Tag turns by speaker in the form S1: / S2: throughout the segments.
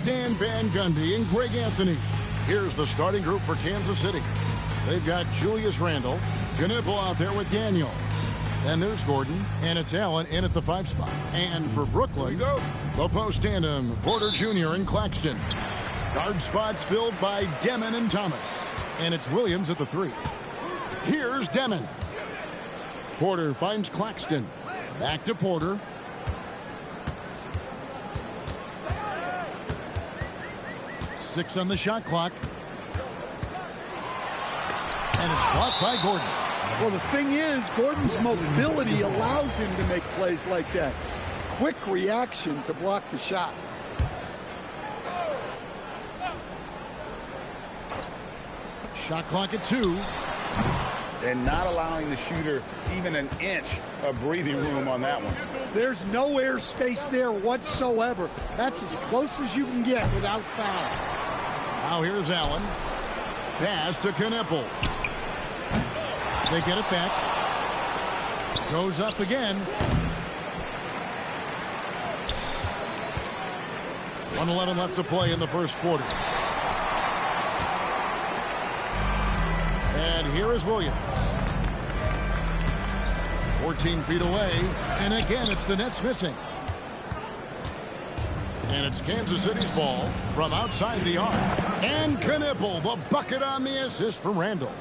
S1: Stan Van Gundy and Greg Anthony. Here's the starting group for Kansas City. They've got Julius Randle, Knipple out there with Daniels. Then there's Gordon, and it's Allen in at the 5 spot. And for Brooklyn, the post tandem, Porter Jr. and Claxton. Guard spots filled by Demon and Thomas. And it's Williams at the 3. Here's Demon. Porter finds Claxton. Back to Porter. Six on the shot clock. And it's blocked by Gordon.
S2: Well, the thing is, Gordon's mobility allows him to make plays like that. Quick reaction to block the shot.
S1: Shot clock at 2.
S3: And not allowing the shooter even an inch of breathing room on that one.
S2: There's no air space there whatsoever. That's as close as you can get without foul.
S1: Now here's Allen. Pass to Knipple. They get it back. Goes up again. 1:11 left to play in the first quarter. And here is Williams. 14 feet away. And again, it's the Nets missing. And it's Kansas City's ball from outside the arc. And Knipple, the bucket on the assist from Randle.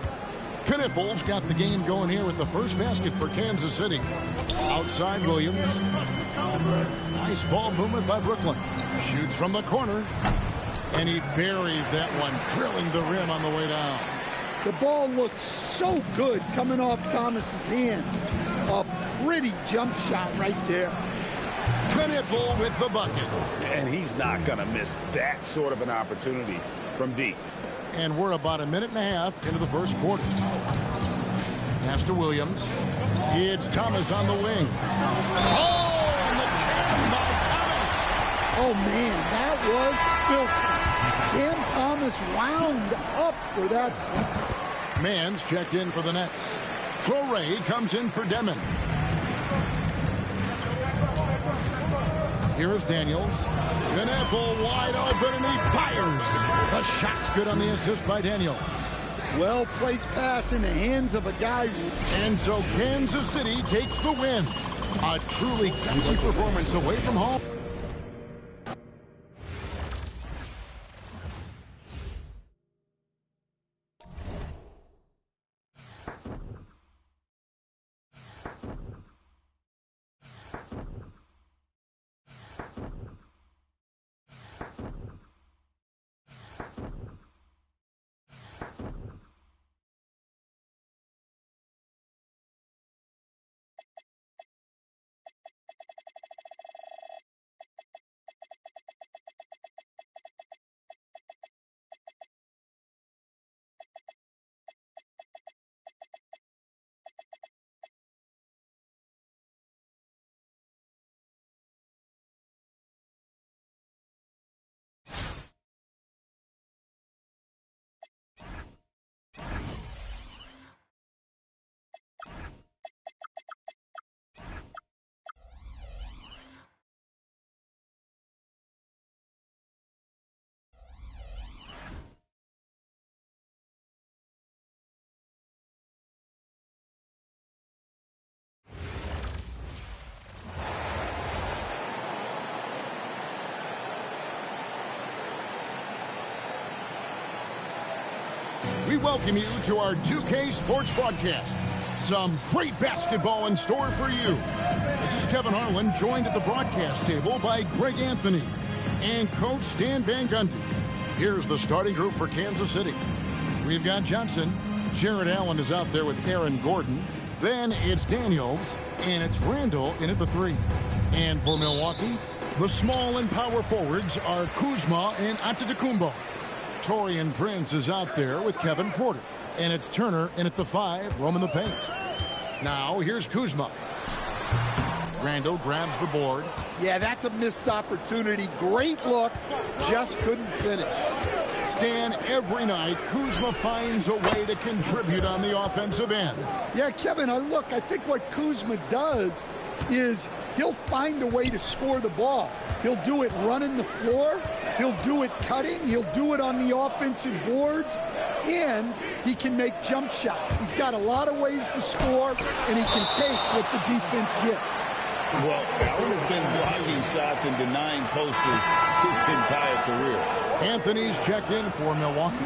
S1: Knipple's got the game going here with the first basket for Kansas City. Outside Williams. Nice ball movement by Brooklyn. Shoots from the corner. And he buries that one, drilling the rim on the way down.
S2: The ball looks so good coming off Thomas's hands. A pretty jump shot right there.
S1: Knipple with the bucket.
S3: And he's not going to miss that sort of an opportunity from deep.
S1: And we're about a minute and a half into the first quarter. Pass to Williams. It's Thomas on the wing. Oh, and the jam by Thomas.
S2: Oh, man, that was filthy. Cam Thomas wound up for that slap.
S1: Mann's checked in for the Nets. Traore comes in for Demon. Here is Daniels. Knipple wide open, and he fires. The shot's good on the assist by Daniels.
S2: Well-placed pass in the hands of a guy.
S1: And so Kansas City takes the win. A truly gutsy performance away from home. We welcome you to our 2K Sports broadcast. Some great basketball in store for you. This is Kevin Harlan, joined at the broadcast table by Greg Anthony and Coach Stan Van Gundy. Here's the starting group for Kansas City. We've got Johnson. Jared Allen is out there with Aaron Gordon. Then it's Daniels, and it's Randle in at the 3. And for Milwaukee, the small and power forwards are Kuzma and Antetokounmpo. Taurean Prince is out there with Kevin Porter. And it's Turner in at the 5, roaming the paint. Now, here's Kuzma. Randle grabs the board.
S2: Yeah, that's a missed opportunity. Great look, just couldn't finish.
S1: Stan, every night, Kuzma finds a way to contribute on the offensive end.
S2: Yeah, Kevin, look, I think what Kuzma does is he'll find a way to score the ball. He'll do it running the floor. He'll do it cutting. He'll do it on the offensive boards. And he can make jump shots. He's got a lot of ways to score, and he can take what the defense gives.
S3: Well, Allen has been blocking shots and denying posters his entire career.
S1: Anthony's checked in for Milwaukee.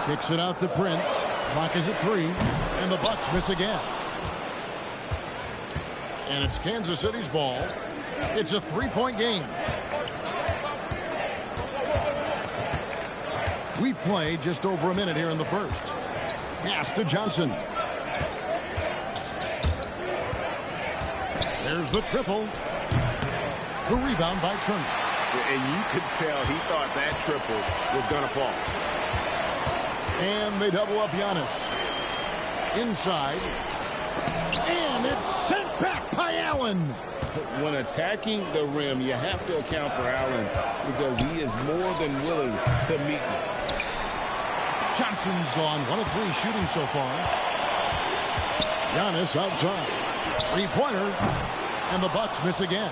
S1: Kicks it out to Prince. Clock is at 3, and the Bucks miss again. And it's Kansas City's ball. It's a 3-point game. We've played just over a minute here in the first. Pass to Johnson. There's the triple. The rebound by Turner.
S3: And you could tell he thought that triple was going to fall.
S1: And they double up Giannis. Inside. And it's sent back by Allen.
S3: When attacking the rim, you have to account for Allen because he is more than willing to meet you.
S1: Johnson's gone 1 of 3 shooting so far. Giannis outside. 3-pointer. And the Bucks miss again.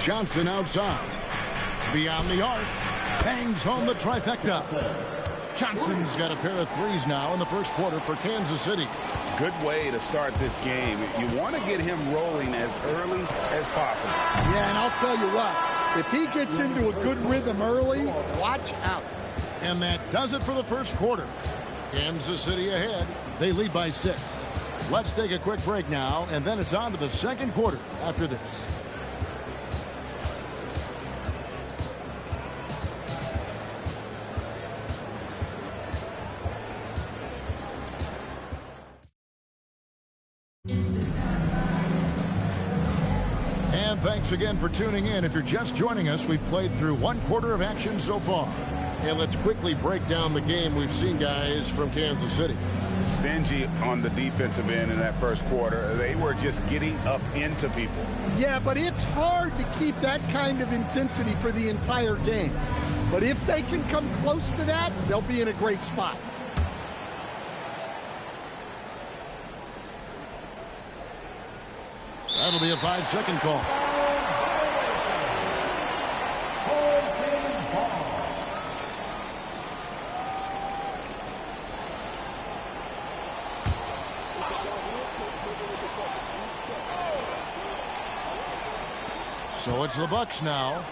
S1: Johnson outside. Beyond the arc. Bangs home the trifecta. Johnson's got a pair of threes now in the first quarter for Kansas City.
S3: Good way to start this game. You want to get him rolling as early as possible.
S2: Yeah, and I'll tell you what. If he gets into a good rhythm early, watch out.
S1: And that does it for the first quarter. Kansas City ahead. They lead by 6. Let's take a quick break now, and then it's on to the second quarter after this. And thanks again for tuning in. If you're just joining us, we've played through 1 quarter of action so far. And let's quickly break down the game we've seen, guys, from Kansas City.
S3: Stingy on the defensive end in that first quarter. They were just getting up into people.
S2: Yeah, but it's hard to keep that kind of intensity for the entire game. But if they can come close to that, they'll be in a great spot.
S1: That'll be a 5-second call. So it's the Bucks now.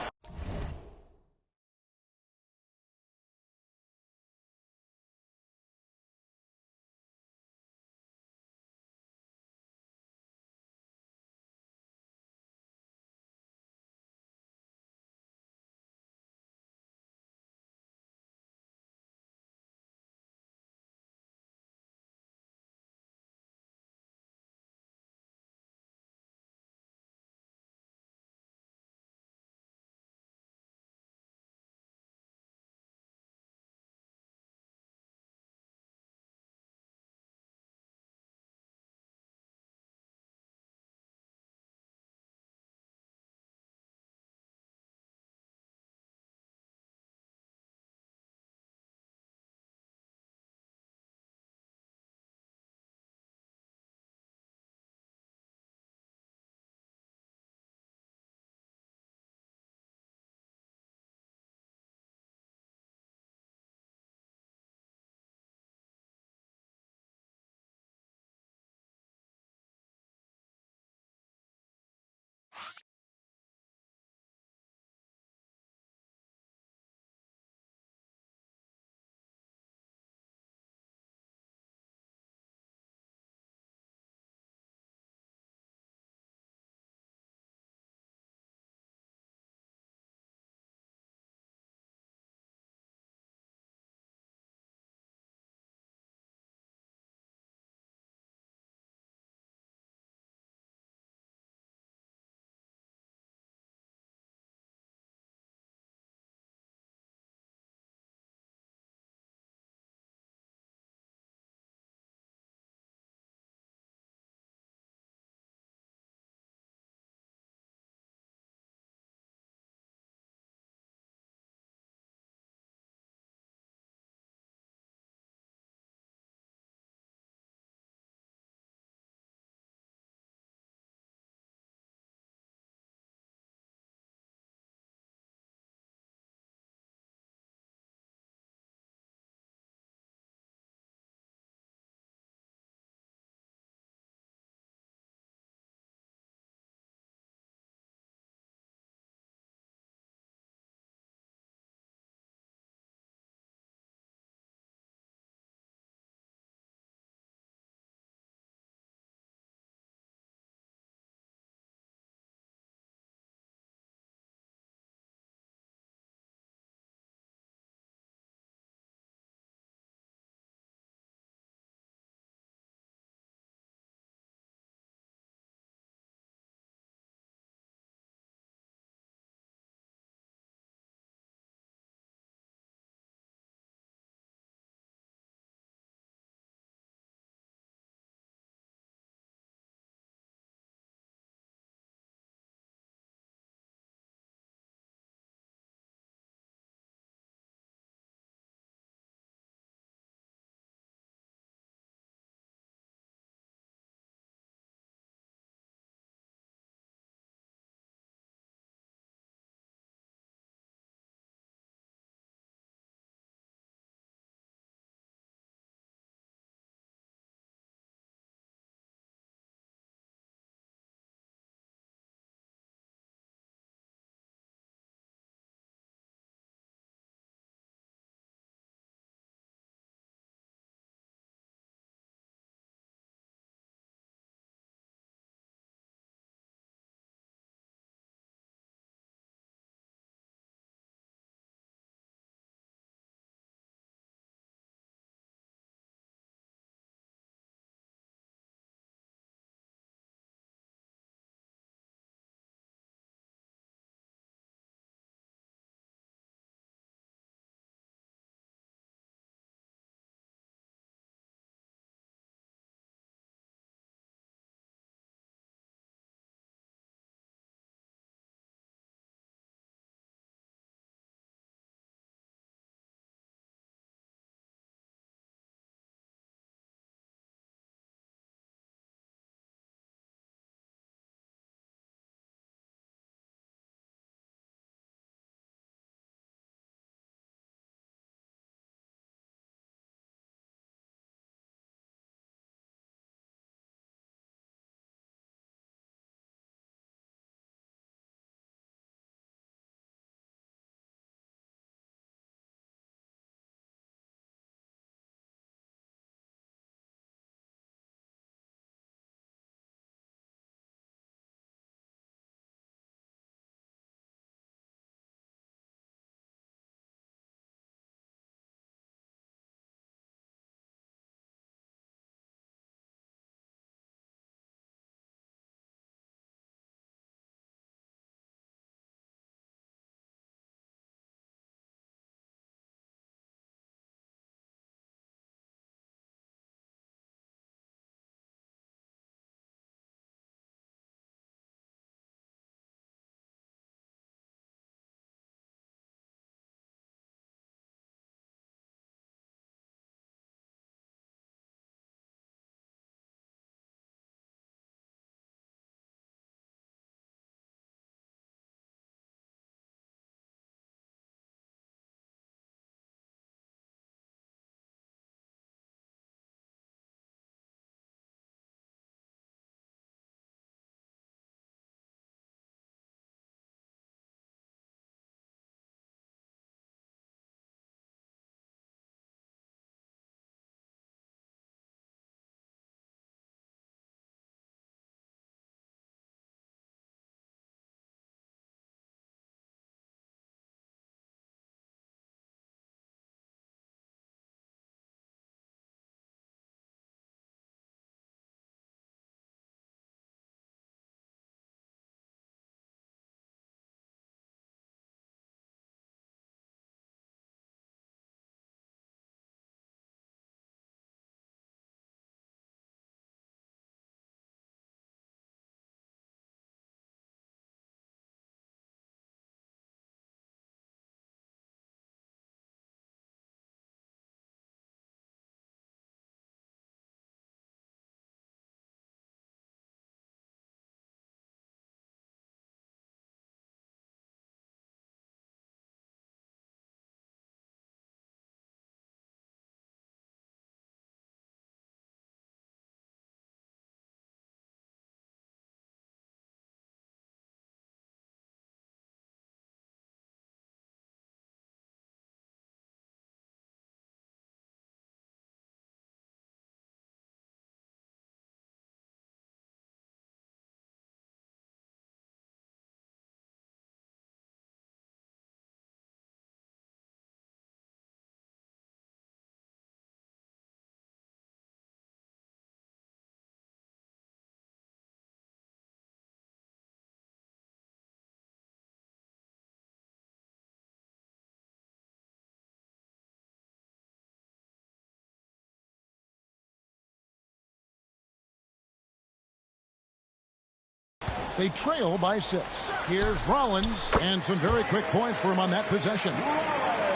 S1: They trail by 6. Here's Rollins, and some very quick points for him on that possession.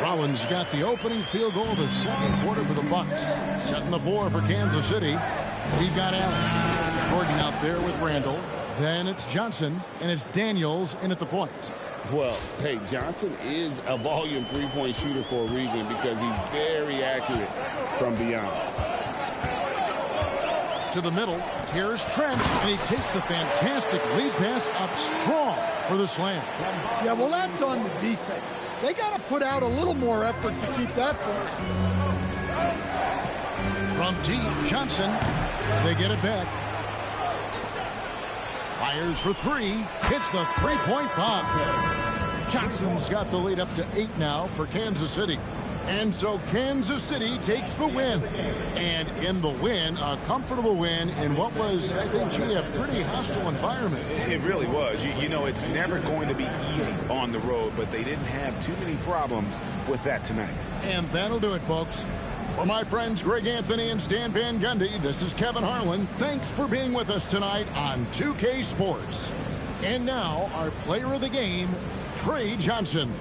S1: Rollins got the opening field goal of the second quarter for the Bucks. Setting the floor for Kansas City. He got Allen. Gordon out there with Randall. Then it's Johnson, and it's Daniels in at the point.
S3: Well, hey, Johnson is a volume three-point shooter for a reason because he's very accurate from beyond.
S1: To the middle, here's Trent, and he takes the fantastic lead pass up strong for the slam.
S2: Yeah, well, that's on the defense. They got to put out a little more effort to keep that point.
S1: From deep, Johnson, they get it back. Fires for 3, hits the three-point bomb. Johnson's got the lead up to 8 now for Kansas City. And so Kansas City takes the win. And in the win, a comfortable win in what was, I think, a pretty hostile environment.
S4: It really was. You know, it's never going to be easy on the road, but they didn't have too many problems with that tonight.
S1: And that'll do it, folks. For my friends Greg Anthony and Stan Van Gundy, this is Kevin Harlan. Thanks for being with us tonight on 2K Sports. And now, our player of the game, Trey Johnson.